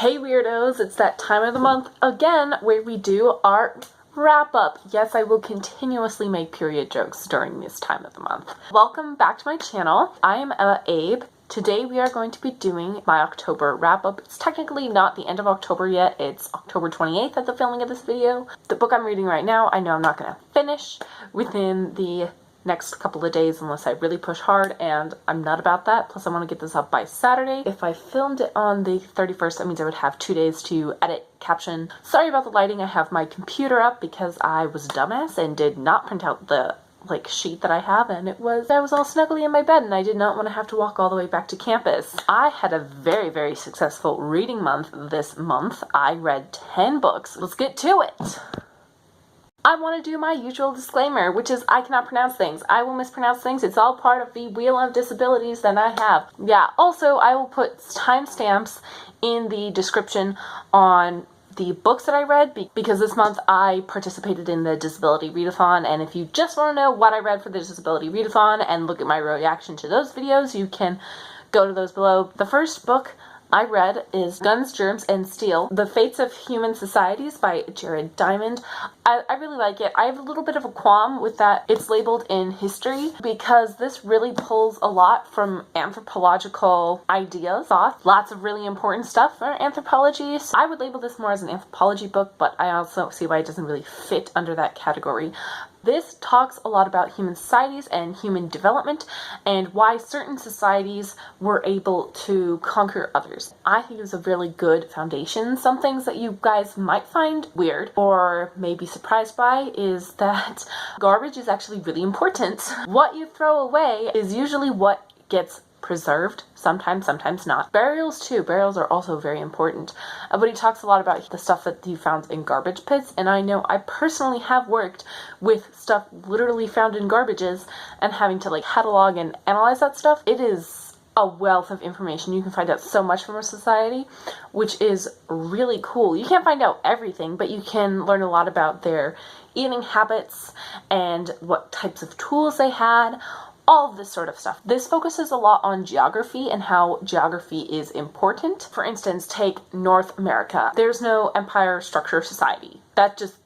Hey weirdos, it's that time of the month again where we do our wrap-up. Yes, I will continuously make period jokes during this time of the month. Welcome back to my channel. I am EmmaAbe. Today we are going to be doing my October wrap-up. It's technically not the end of October yet. It's October 28th at the filming of this video. The book I'm reading right now, I know I'm not going to finish within the next couple of days unless I really push hard, and I'm not about that. Plus I want to get this up by Saturday. If I filmed it on the 31st, that means I would have 2 days to edit, caption. Sorry about the lighting. I have my computer up because I was a dumbass and did not print out the sheet that I have, and I was all snuggly in my bed and I did not want to have to walk all the way back to campus. I had a very, very successful reading month this month. I read 10 books. Let's get to it. I want to do my usual disclaimer, which is I cannot pronounce things. I will mispronounce things. It's all part of the wheel of disabilities that I have. Yeah, also I will put timestamps in the description on the books that I read because this month I participated in the Disability Readathon, and if you just want to know what I read for the Disability Readathon and look at my reaction to those videos, you can go to those below. The first book I read is Guns, Germs, and Steel, The Fates of Human Societies by Jared Diamond. I really like it. I have a little bit of a qualm with that it's labeled in history because this really pulls a lot from anthropological ideas, thoughts, lots of really important stuff for anthropology. So I would label this more as an anthropology book, but I also see why it doesn't really fit under that category. This talks a lot about human societies and human development and why certain societies were able to conquer others. I think it's a really good foundation. Some things that you guys might find weird or maybe surprised by is that garbage is actually really important. What you throw away is usually what gets preserved, sometimes not. Burials too. Burials are also very important. But he talks a lot about the stuff that he found in garbage pits, and I know I personally have worked with stuff literally found in garbages and having to catalog and analyze that stuff. It is a wealth of information. You can find out so much from a society, which is really cool. You can't find out everything, but you can learn a lot about their eating habits and what types of tools they had, all of this sort of stuff. This focuses a lot on geography and how geography is important. For instance, take North America. There's no empire structure society.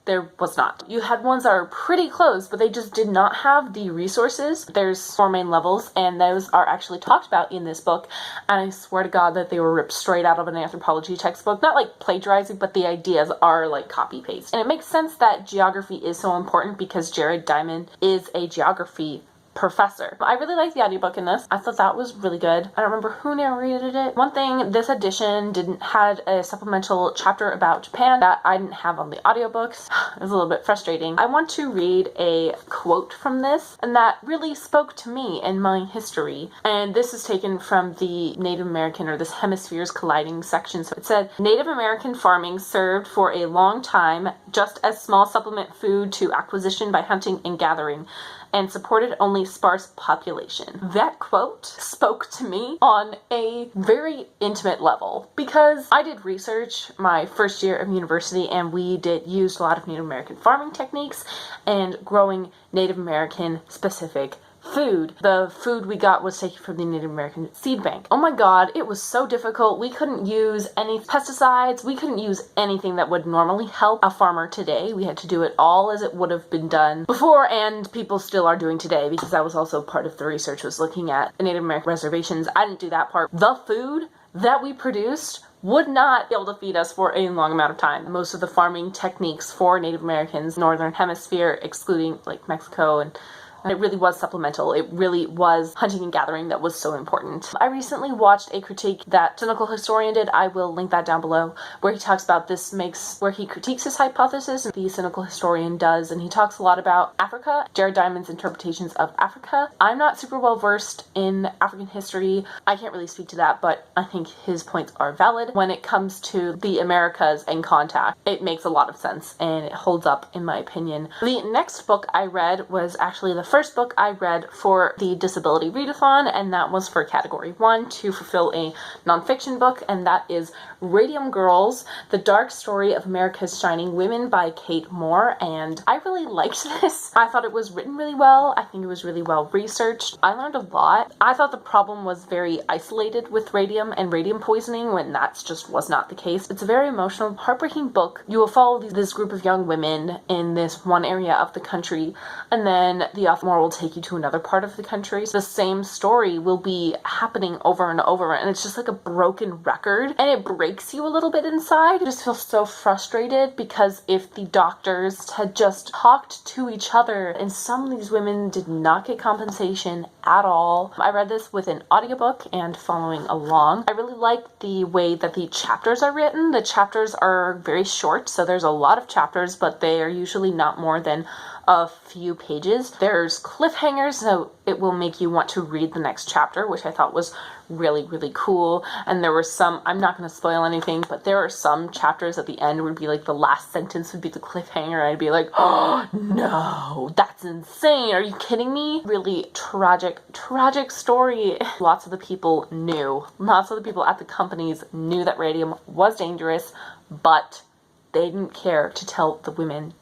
There was not. You had ones that are pretty close, but they just did not have the resources. There's 4 main levels, and those are actually talked about in this book, and I swear to God that they were ripped straight out of an anthropology textbook. Not plagiarizing, but the ideas are copy-paste. And it makes sense that geography is so important because Jared Diamond is a geography professor. I really like the audiobook in this. I thought that was really good. I don't remember who narrated it. One thing, this edition had a supplemental chapter about Japan that I didn't have on the audiobooks. It was a little bit frustrating. I want to read a quote from this, and that really spoke to me and my history. And this is taken from the Native American, or this Hemispheres Colliding section. So it said, Native American farming served for a long time just as small supplement food to acquisition by hunting and gathering, and supported only sparse population. That quote spoke to me on a very intimate level because I did research my first year of university, and we used a lot of Native American farming techniques and growing Native American specific food. The food we got was taken from the Native American seed bank. Oh my God, it was so difficult. We couldn't use any pesticides. We couldn't use anything that would normally help a farmer today. We had to do it all as it would have been done before, and people still are doing today, because that was also part of the research, was looking at the Native American reservations. I didn't do that part. The food that we produced would not be able to feed us for a long amount of time. Most of the farming techniques for Native Americans, Northern Hemisphere, excluding Mexico, and it really was supplemental. It really was hunting and gathering that was so important. I recently watched a critique that Cynical Historian did. I will link that down below, where he talks about where he critiques his hypothesis, and the Cynical Historian does, and he talks a lot about Africa, Jared Diamond's interpretations of Africa. I'm not super well versed in African history. I can't really speak to that, but I think his points are valid. When it comes to the Americas and contact, it makes a lot of sense, and it holds up in my opinion. The next book I read was actually the first book I read for the Disability Readathon, and that was for Category 1 to fulfill a nonfiction book, and that is Radium Girls, The Dark Story of America's Shining Women by Kate Moore, and I really liked this. I thought it was written really well. I think it was really well researched. I learned a lot. I thought the problem was very isolated with radium and radium poisoning when that just was not the case. It's a very emotional, heartbreaking book. You will follow this group of young women in this one area of the country, and then the author will take you to another part of the country. The same story will be happening over and over, and it's just like a broken record, and it breaks you a little bit inside. I just feel so frustrated because if the doctors had just talked to each other, and some of these women did not get compensation at all. I read this with an audiobook and following along. I really like the way that the chapters are written. The chapters are very short, so there's a lot of chapters, but they are usually not more than a few pages. There's cliffhangers, so it will make you want to read the next chapter, which I thought was really, really cool. And there were some, I'm not going to spoil anything, but there are some chapters at the end would be like the last sentence would be the cliffhanger. I'd be like, oh no, that's insane. Are you kidding me? Really tragic story. Lots of the people at the companies knew that radium was dangerous, but they didn't care to tell the women.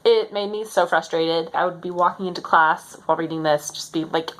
It made me so frustrated. I would be walking into class while reading this, just be like...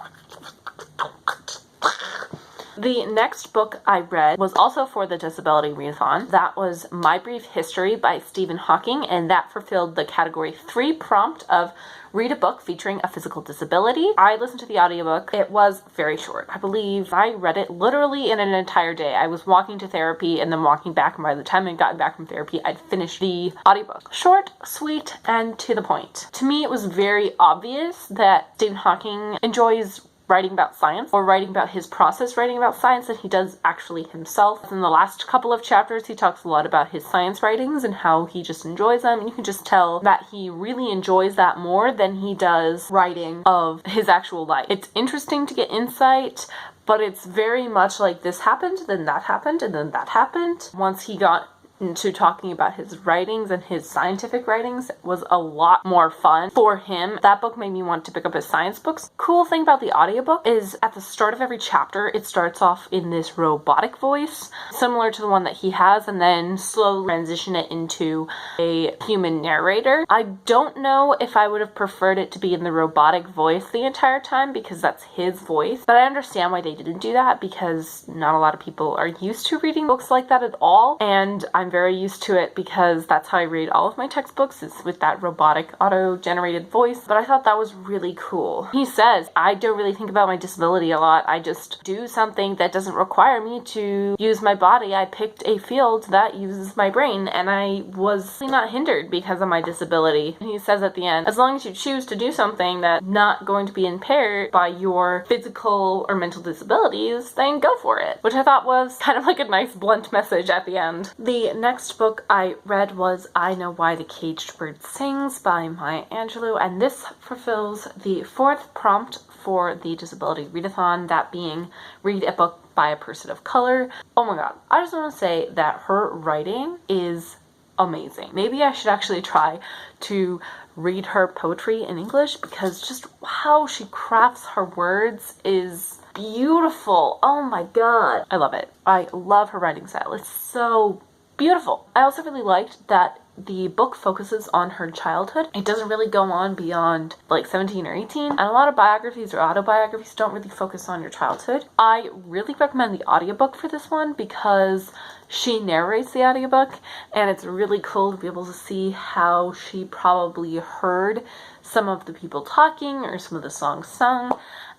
The next book I read was also for the Disability Readathon. That was My Brief History by Stephen Hawking, and that fulfilled the Category 3 prompt of read a book featuring a physical disability. I listened to the audiobook. It was very short. I believe I read it literally in an entire day. I was walking to therapy and then walking back, and by the time I'd gotten back from therapy, I'd finished the audiobook. Short, sweet, and to the point. To me, it was very obvious that Stephen Hawking enjoys writing about science, or writing about his process writing about science that he does actually himself. In the last couple of chapters, he talks a lot about his science writings and how he just enjoys them. And you can just tell that he really enjoys that more than he does writing of his actual life. It's interesting to get insight, but it's very much like this happened, then that happened, and then that happened. Once he got into talking about his writings and his scientific writings, was a lot more fun for him. That book made me want to pick up his science books. Cool thing about the audiobook is at the start of every chapter, it starts off in this robotic voice, similar to the one that he has, and then slowly transition it into a human narrator. I don't know if I would have preferred it to be in the robotic voice the entire time because that's his voice, but I understand why they didn't do that because not a lot of people are used to reading books like that at all, and I'm very used to it because that's how I read all of my textbooks, is with that robotic auto-generated voice. But I thought that was really cool. He says, I don't really think about my disability a lot. I just do something that doesn't require me to use my body. I picked a field that uses my brain, and I was not hindered because of my disability. And he says at the end, as long as you choose to do something that's not going to be impaired by your physical or mental disabilities, then go for it. Which I thought was kind of like a nice blunt message at the end. The next book I read was I Know Why the Caged Bird Sings by Maya Angelou, and this fulfills the fourth prompt for the Disability Readathon, that being read a book by a person of color. Oh my god, I just want to say that her writing is amazing. Maybe I should actually try to read her poetry in English because just how she crafts her words is beautiful. Oh my god, I love it. I love her writing style. It's so beautiful. I also really liked that the book focuses on her childhood. It doesn't really go on beyond like 17 or 18, and a lot of biographies or autobiographies don't really focus on your childhood. I really recommend the audiobook for this one because she narrates the audiobook, and it's really cool to be able to see how she probably heard some of the people talking or some of the songs sung.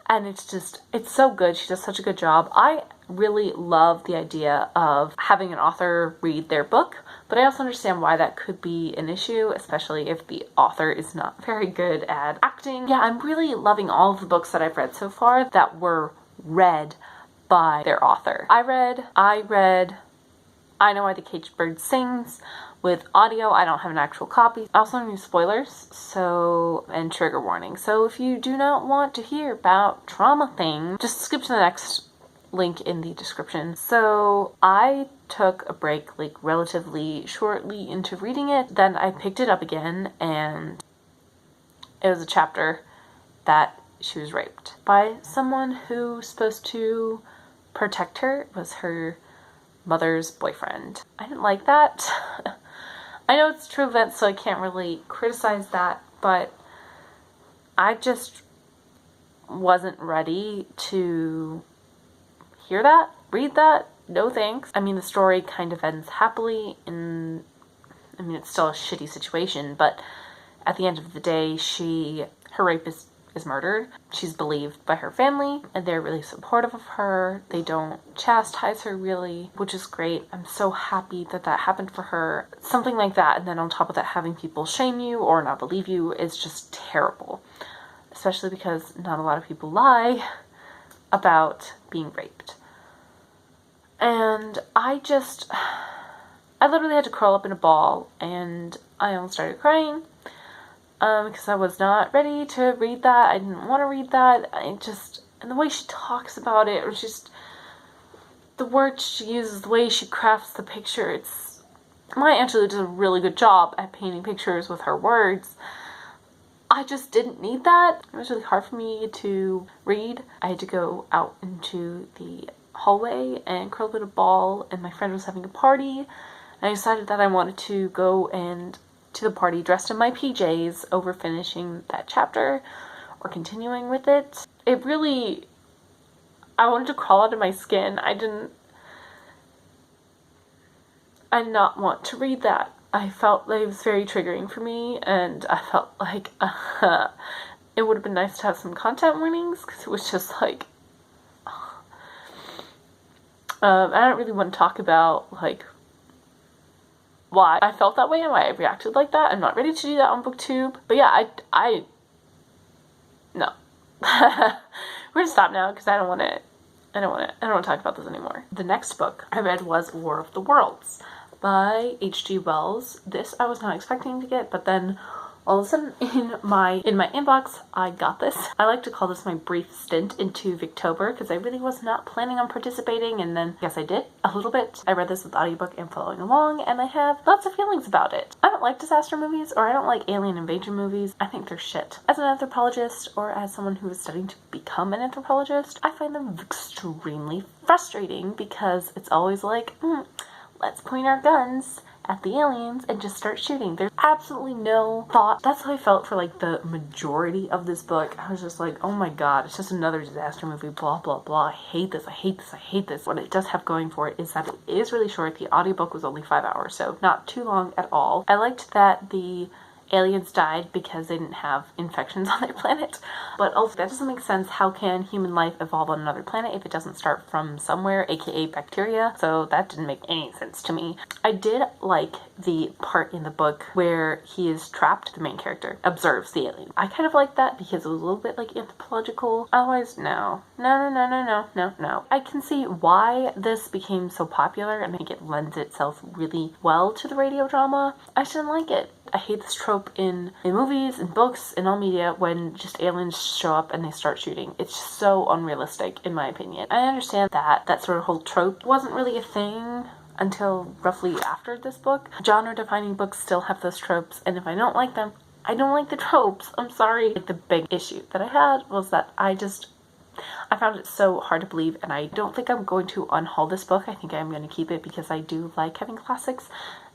And it's so good. She does such a good job. I really love the idea of having an author read their book, but I also understand why that could be an issue, especially if the author is not very good at acting. Yeah, I'm really loving all of the books that I've read so far that were read by their author. I read I Know Why the Caged Bird Sings with audio. I don't have an actual copy. I also need spoilers, and trigger warning. So if you do not want to hear about trauma things, just skip to the next link in the description. So I took a break like relatively shortly into reading it. Then I picked it up again, and it was a chapter that she was raped by someone who was supposed to protect her. It was her mother's boyfriend. I didn't like that. I know it's a true event, so I can't really criticize that, but I just wasn't ready to hear that, read that. No thanks. I mean, the story kind of ends happily it's still a shitty situation, but at the end of the day, her rapist is murdered. She's believed by her family, and they're really supportive of her. They don't chastise her really, which is great. I'm so happy that that happened for her. Something like that, and then on top of that, having people shame you or not believe you is just terrible. Especially because not a lot of people lie about being raped. And I literally had to curl up in a ball, and I almost started crying. Because I was not ready to read that. I didn't want to read that. And the way she talks about it, or just the words she uses, the way she crafts the picture, Maya Angelou does a really good job at painting pictures with her words. I just didn't need that. It was really hard for me to read. I had to go out into the hallway and curl up in a ball, and my friend was having a party, and I decided that I wanted to go to the party dressed in my PJs over finishing that chapter or continuing with it. I wanted to crawl out of my skin. I did not want to read that. I felt like it was very triggering for me, and I felt like it would have been nice to have some content warnings, because it was just like, I don't really want to talk about why I felt that way and why I reacted like that. I'm not ready to do that on BookTube. But yeah, no. We're gonna stop now because I don't want to talk about this anymore. The next book I read was War of the Worlds by H.G. Wells. This I was not expecting to get, but then all of a sudden in my inbox, I got this. I like to call this my brief stint into Victober, because I really was not planning on participating, and then yes, I did a little bit. I read this with audiobook and following along, and I have lots of feelings about it. I don't like disaster movies, or I don't like alien invasion movies. I think they're shit. As an anthropologist, or as someone who is studying to become an anthropologist, I find them extremely frustrating, because it's always like, let's point our guns at the aliens and just start shooting. There's absolutely no thought. That's how I felt for the majority of this book. I was just like, oh my god, it's just another disaster movie, blah blah blah. I hate this, I hate this, I hate this. What it does have going for it is that it is really short. The audiobook was only 5 hours, so not too long at all. I liked that the aliens died because they didn't have infections on their planet, but also that doesn't make sense. How can human life evolve on another planet if it doesn't start from somewhere, aka bacteria? So that didn't make any sense to me. I did like the part in the book where he is trapped, the main character observes the alien. I kind of like that because it was a little bit anthropological. Otherwise, no. I can see why this became so popular, and I think it lends itself really well to the radio drama. I just didn't like it. I hate this trope in movies, in books, in all media, when just aliens show up and they start shooting. It's just so unrealistic, in my opinion. I understand that sort of whole trope wasn't really a thing until roughly after this book. Genre-defining books still have those tropes, and if I don't like them, I don't like the tropes. I'm sorry. The big issue that I had was that I found it so hard to believe, and I don't think I'm going to unhaul this book. I think I'm going to keep it because I do like having classics.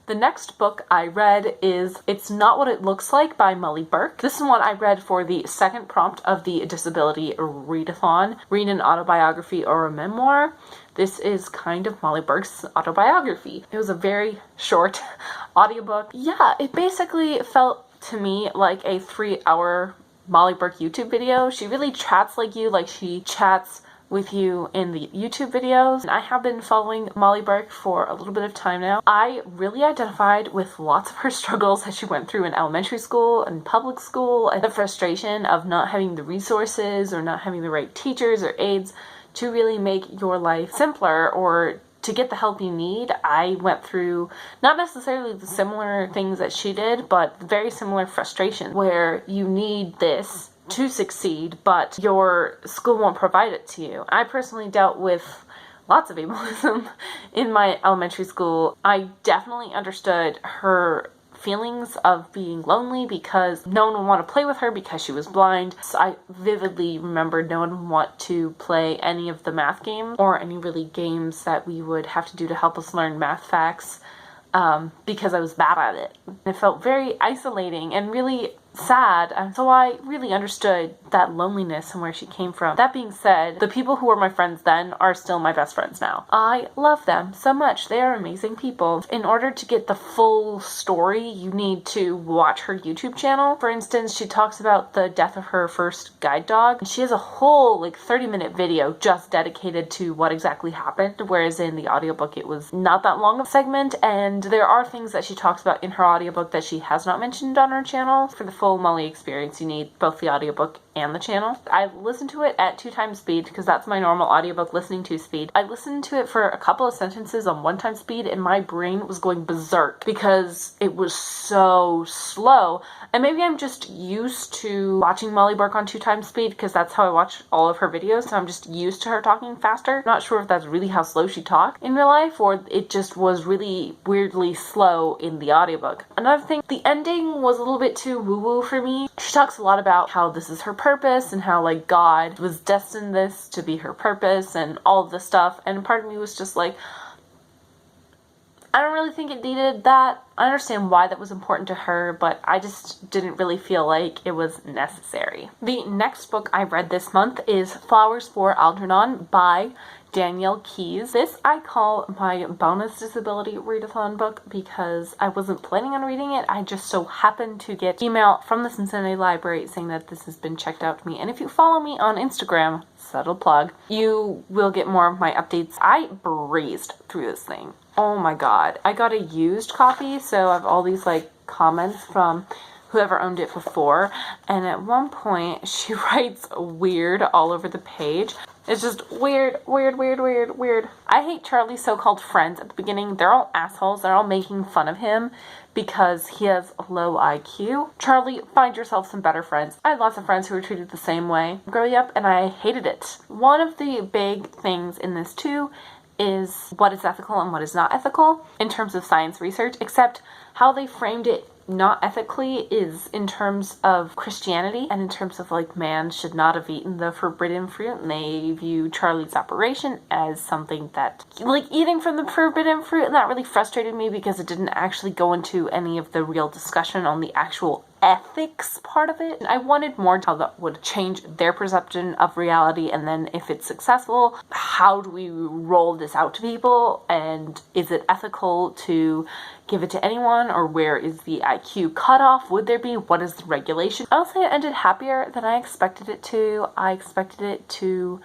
The next book I read is It's Not What It Looks Like by Molly Burke. This is one I read for the second prompt of the Disability Readathon, read an autobiography or a memoir. This is kind of Molly Burke's autobiography. It was a very short audiobook. Yeah, it basically felt to me like a 3-hour Molly Burke YouTube video. She really chats like you, like she chats with you in the YouTube videos. And I have been following Molly Burke for a little bit of time now. I really identified with lots of her struggles that she went through in elementary school and public school, and the frustration of not having the resources or not having the right teachers or aides to really make your life simpler or to get the help you need. I went through not necessarily the similar things that she did, but very similar frustration where you need this to succeed, but your school won't provide it to you. I personally dealt with lots of ableism in my elementary school. I definitely understood her feelings of being lonely because no one would want to play with her because she was blind. So I vividly remember no one would want to play any of the math games or any really games that we would have to do to help us learn math facts because I was bad at it. It felt very isolating and really sad, and so I really understood that loneliness and where she came from. That being said, the people who were my friends then are still my best friends now. I love them so much. They are amazing people. In order to get the full story, you need to watch her YouTube channel. For instance, she talks about the death of her first guide dog. She has a whole 30-minute video just dedicated to what exactly happened, whereas in the audiobook it was not that long of a segment, and there are things that she talks about in her audiobook that she has not mentioned on her channel. For the full Molly experience, you need both the audiobook and the channel. I listened to it at 2x speed because that's my normal audiobook listening to speed. I listened to it for a couple of sentences on 1x speed and my brain was going berserk because it was so slow. And maybe I'm just used to watching Molly Burke on 2x speed because that's how I watch all of her videos, so I'm just used to her talking faster. Not sure if that's really how slow she talked in real life or it just was really weirdly slow in the audiobook. Another thing, the ending was a little bit too woo-woo for me. She talks a lot about how this is her purpose and how God was destined this to be her purpose and all of this stuff, and part of me was just like, I don't really think it needed that. I understand why that was important to her, but I just didn't really feel like it was necessary. The next book I read this month is Flowers for Algernon by Danielle Keyes. This I call my bonus disability readathon book because I wasn't planning on reading it. I just so happened to get email from the Cincinnati Library saying that this has been checked out to me. And if you follow me on Instagram, subtle plug, you will get more of my updates. I breezed through this thing. Oh my god. I got a used copy, so I have all these comments from whoever owned it before, and at one point she writes weird all over the page. It's just weird, weird, weird, weird, weird. I hate Charlie's so-called friends at the beginning. They're all assholes. They're all making fun of him because he has a low IQ. Charlie, find yourself some better friends. I had lots of friends who were treated the same way growing up, and I hated it. One of the big things in this too is what is ethical and what is not ethical in terms of science research, except how they framed it not ethically is in terms of Christianity and in terms of man should not have eaten the forbidden fruit, and they view Charlie's operation as something that eating from the forbidden fruit, and that really frustrated me because it didn't actually go into any of the real discussion on the actual ethics part of it. I wanted more how that would change their perception of reality, and then if it's successful, how do we roll this out to people, and is it ethical to give it to anyone, or where is the IQ cutoff? Would there be? What is the regulation? I'll say it ended happier than I expected it to. I expected it to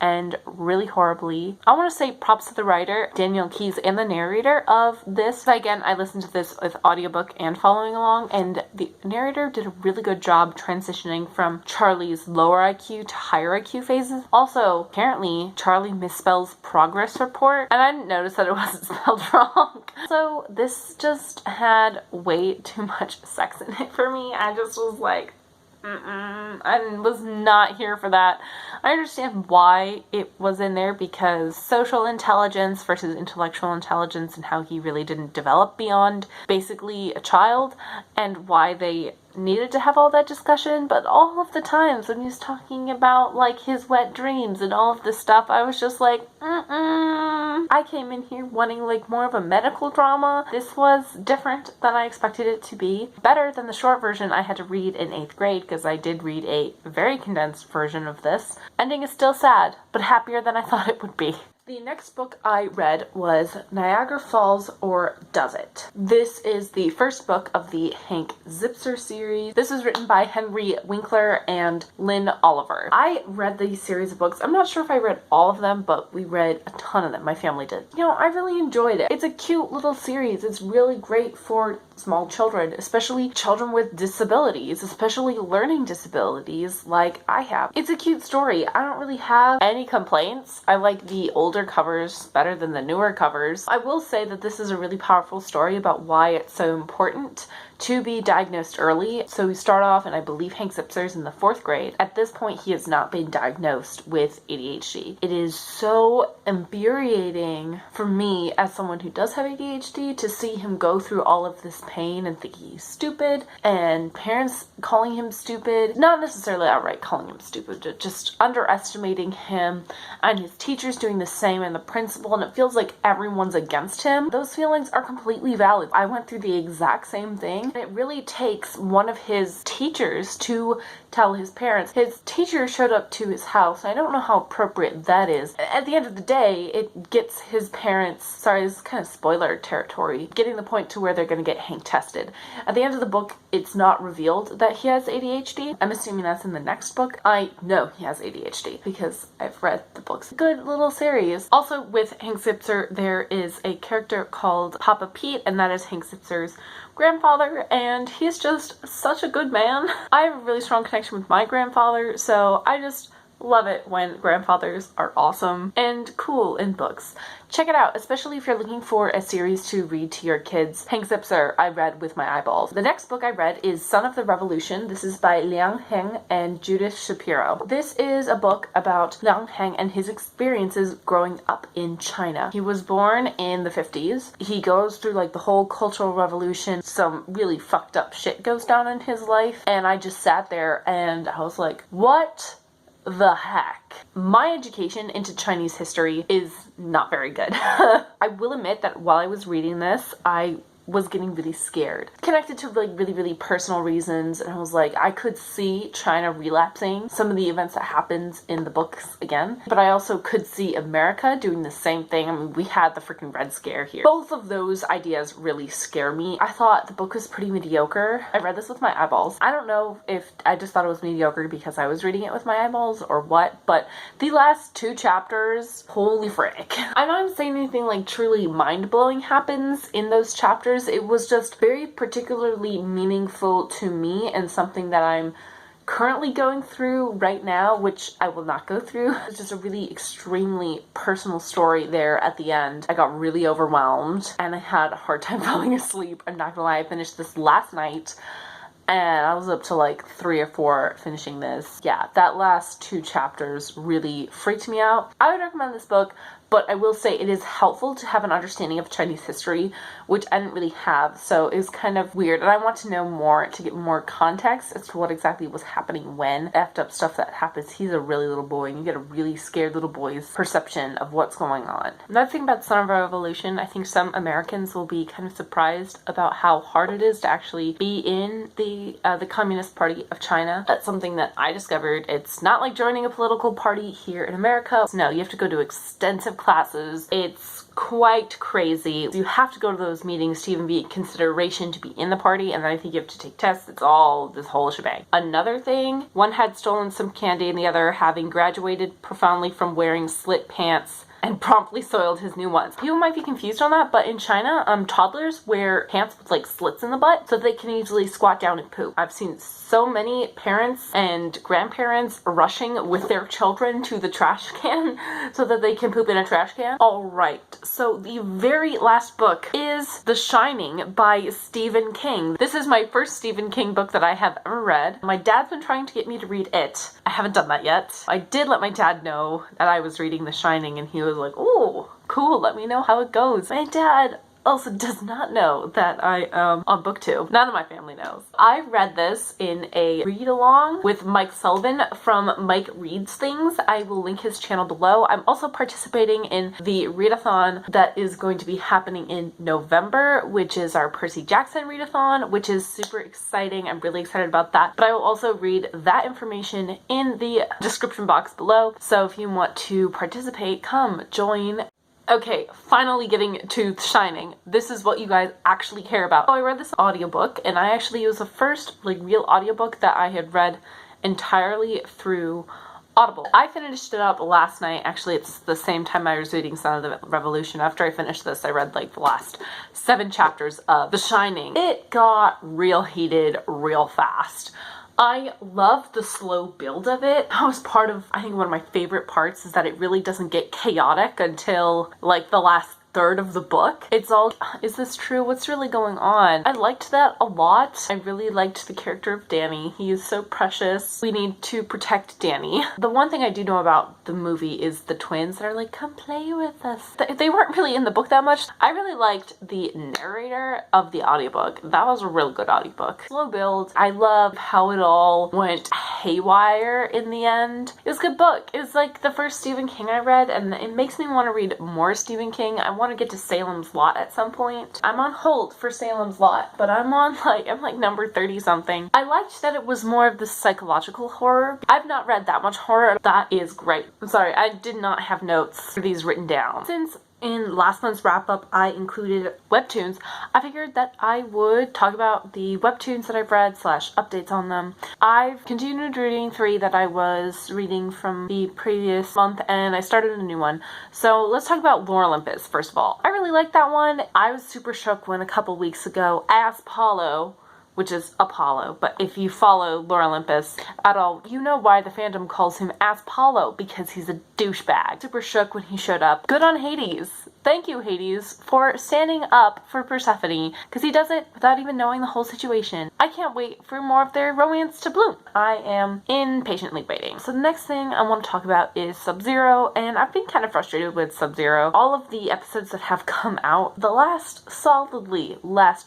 end really horribly. I want to say props to the writer, Danielle Keyes, and the narrator of this. Again, I listened to this with audiobook and following along, and the narrator did a really good job transitioning from Charlie's lower IQ to higher IQ phases. Also, apparently, Charlie misspells progress report, and I didn't notice that it wasn't spelled wrong. So this just had way too much sex in it for me. I just was like, I was not here for that. I understand why it was in there because social intelligence versus intellectual intelligence and how he really didn't develop beyond basically a child, and why they needed to have all that discussion. But all of the times when he was talking about his wet dreams and all of this stuff, I was just like, I came in here wanting more of a medical drama. This was different than I expected it to be. Better than the short version I had to read in 8th grade, because I did read a very condensed version of this. Ending is still sad, but happier than I thought it would be. The next book I read was Niagara Falls, or Does It? This is the first book of the Hank Zipser series. This was written by Henry Winkler and Lynn Oliver. I read these series of books. I'm not sure if I read all of them, but we read a ton of them. My family did. I really enjoyed it. It's a cute little series. It's really great for small children, especially children with disabilities, especially learning disabilities like I have. It's a cute story. I don't really have any complaints. I like the older older covers better than the newer covers. I will say that this is a really powerful story about why it's so important to be diagnosed early. So we start off, and I believe Hank Zipser's in the 4th grade. At this point, he has not been diagnosed with ADHD. It is so infuriating for me as someone who does have ADHD to see him go through all of this pain and think he's stupid, and parents calling him stupid, not necessarily outright calling him stupid, just underestimating him, and his teachers doing the same, and the principal, and it feels like everyone's against him. Those feelings are completely valid. I went through the exact same thing. It really takes one of his teachers to tell his parents. His teacher showed up to his house. I don't know how appropriate that is. At the end of the day, it gets his parents, sorry, this is kind of spoiler territory, getting the point to where they're going to get Hank tested. At the end of the book, it's not revealed that he has ADHD. I'm assuming that's in the next book. I know he has ADHD because I've read the books. Good little series. Also with Hank Zipser, there is a character called Papa Pete, and that is Hank Zipser's grandfather, and he's just such a good man. I have a really strong connection with my grandfather, so I just love it when grandfathers are awesome and cool in books. Check it out, especially if you're looking for a series to read to your kids. Hank Zipser, I read with my eyeballs. The next book I read is Son of the Revolution. This is by Liang Heng and Judith Shapiro. This is a book about Liang Heng and his experiences growing up in China. He was born in the 50s. He goes through like the whole Cultural Revolution. Some really fucked up shit goes down in his life, and I just sat there and I was like, what the heck? My education into Chinese history is not very good. I will admit that while I was reading this, I was getting really scared. Connected to like really personal reasons, and I was like, I could see China relapsing some of the events that happens in the books again, but I also could see America doing the same thing. I mean, we had the freaking Red Scare here. Both of those ideas really scare me. I thought the book was pretty mediocre. I read this with my eyeballs. I don't know if I just thought it was mediocre because I was reading it with my eyeballs or what, but the last 2 chapters, holy frick. I'm not saying anything like truly mind-blowing happens in those chapters. It was just very particularly meaningful to me and something that I'm currently going through right now, which I will not go through. It's just a really extremely personal story there at the end. I got really overwhelmed and I had a hard time falling asleep. I'm not gonna lie, I finished this last night and I was up to like 3 or 4 finishing this. Yeah, that last 2 chapters really freaked me out. I would recommend this book, but I will say it is helpful to have an understanding of Chinese history, which I didn't really have, so it was kind of weird, and I want to know more to get more context as to what exactly was happening when. Effed up stuff that happens. He's a really little boy, and you get a really scared little boy's perception of what's going on. Another thing about Son of a Revolution, I think some Americans will be kind of surprised about how hard it is to actually be in the Communist Party of China. That's something that I discovered. It's not like joining a political party here in America. No, you have to go to extensive classes. It's quite crazy. You have to go to those meetings to even be in consideration to be in the party, and then I think you have to take tests. It's all this whole shebang. Another thing, one had stolen some candy and the other having graduated profoundly from wearing slit pants and promptly soiled his new ones. People might be confused on that, but in China, toddlers wear pants with like slits in the butt so they can easily squat down and poop. I've seen so many parents and grandparents rushing with their children to the trash can so that they can poop in a trash can. Alright, so the very last book is The Shining by Stephen King. This is my first Stephen King book that I have ever read. My dad's been trying to get me to read it. I haven't done that yet. I did let my dad know that I was reading The Shining, and he was like, oh, cool, let me know how it goes. My dad also does not know that I am on BookTube. None of my family knows. I read this in a read-along with Mike Sullivan from Mike Reads Things. I will link his channel below. I'm also participating in the Readathon that is going to be happening in November, which is our Percy Jackson Readathon, which is super exciting. I'm really excited about that. But I will also read that information in the description box below. So if you want to participate, come join. Okay, finally getting to The Shining. This is what you guys actually care about. So I read this audiobook, and I actually, it was the first like real audiobook that I had read entirely through Audible. I finished it up last night. Actually, it's the same time I was reading Son of the Revolution. After I finished this, I read like the last 7 chapters of The Shining. It got real heated real fast. I love the slow build of it. That was part of, I think, one of my favorite parts is that it really doesn't get chaotic until like the last third of the book. It's all, is this true? What's really going on? I liked that a lot. I really liked the character of Danny. He is so precious. We need to protect Danny. The one thing I do know about the movie is the twins that are like, come play with us. They weren't really in the book that much. I really liked the narrator of the audiobook. That was a real good audiobook. Slow build. I love how it all went haywire in the end. It was a good book. It was like the first Stephen King I read, and it makes me want to read more Stephen King. I want to get to Salem's Lot at some point. I'm on hold for Salem's Lot, but I'm like number 30 something. I liked that it was more of the psychological horror. I've not read that much horror. That is great. I'm sorry, I did not have notes for these written down. Since in last month's wrap-up I included Webtoons, I figured that I would talk about the Webtoons that I've read / updates on them. I've continued reading 3 that I was reading from the previous month, and I started a new one. So let's talk about Lore Olympus first of all. I really liked that one. I was super shook when a couple weeks ago Apollo, which is Apollo, but if you follow Lore Olympus at all, you know why the fandom calls him Apollo, because he's a douchebag. Super shook when he showed up. Good on Hades. Thank you, Hades, for standing up for Persephone, because he does it without even knowing the whole situation. I can't wait for more of their romance to bloom. I am impatiently waiting. So the next thing I want to talk about is Sub-Zero, and I've been kind of frustrated with Sub-Zero. All of the episodes that have come out the last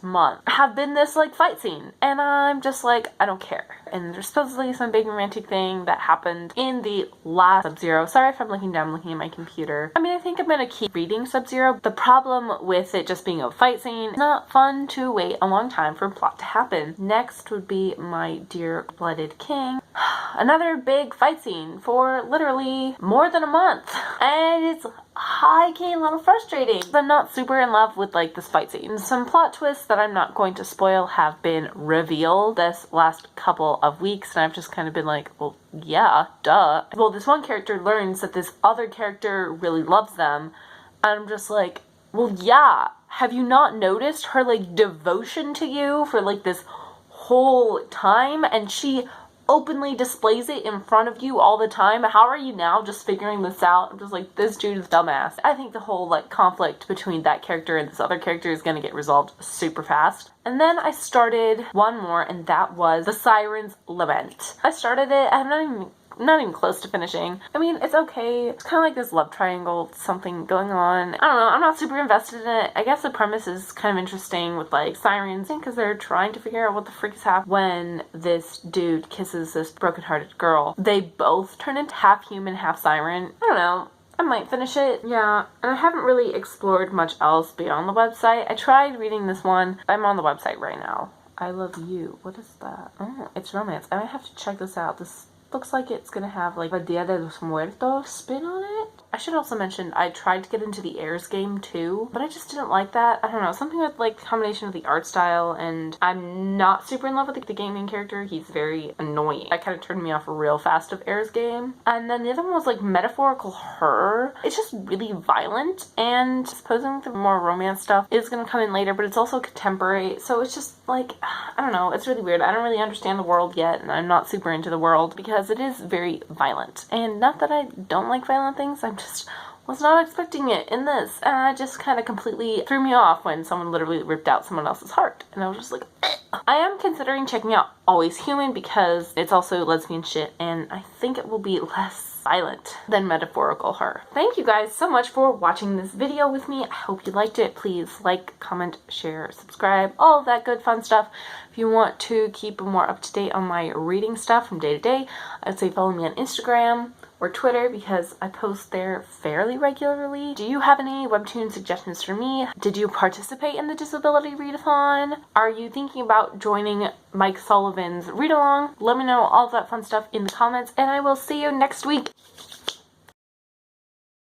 month have been this like fight scene, and I'm just like, I don't care. And there's supposedly some big romantic thing that happened in the last Sub-Zero. Sorry if I'm looking at my computer. I mean, I think I'm gonna keep reading Sub-Zero. The problem with it just being a fight scene, it's not fun to wait a long time for a plot to happen. Next would be My Dear Blooded King. Another big fight scene for literally more than a month. And it's high-key a little frustrating. I'm not super in love with like this fight scene. Some plot twists that I'm not going to spoil have been revealed this last couple of weeks, and I've just kind of been like, well, yeah, duh. Well, this one character learns that this other character really loves them, and I'm just like, well, yeah, have you not noticed her like devotion to you for like this whole time? And she openly displays it in front of you all the time. How are you now just figuring this out? I'm just like, this dude is dumbass. I think the whole like conflict between that character and this other character is gonna get resolved super fast. And then I started one more, and that was The Siren's Lament. I started it, I'm not even close to finishing. I mean, it's okay. It's kind of like this love triangle, something going on. I don't know, I'm not super invested in it. I guess the premise is kind of interesting with like sirens, because they're trying to figure out what the frick is happening when this dude kisses this broken-hearted girl. They both turn into half human, half siren. I don't know. I might finish it. Yeah, and I haven't really explored much else beyond the website. I tried reading this one. I'm on the website right now. I Love You. What is that? Oh, it's romance. I might have to check this out. This looks like it's gonna have like a Dia de los Muertos spin on it. I should also mention I tried to get into the Heirs game too, but I just didn't like that. I don't know, something with like the combination of the art style, and I'm not super in love with the gaming character. He's very annoying. That kind of turned me off real fast of Heirs game. And then the other one was like Metaphorical Her. It's just really violent, and supposedly the more romance stuff is gonna come in later, but it's also contemporary, so it's just like, I don't know, it's really weird. I don't really understand the world yet, and I'm not super into the world because it is very violent. And not that I don't like violent things, I'm just was not expecting it in this, and I just kind of completely threw me off when someone literally ripped out someone else's heart, and I was just like, eh. I am considering checking out Always Human because it's also lesbian shit, and I think it will be less violent than Metaphorical Her. Thank you guys so much for watching this video with me. I hope you liked it. Please like, comment, share, subscribe, all of that good fun stuff. If you want to keep more up to date on my reading stuff from day to day, I'd say follow me on Instagram or Twitter because I post there fairly regularly. Do you have any webtoon suggestions for me? Did you participate in the Disability Readathon? Are you thinking about joining Mike Sullivan's read-along? Let me know all of that fun stuff in the comments, and I will see you next week.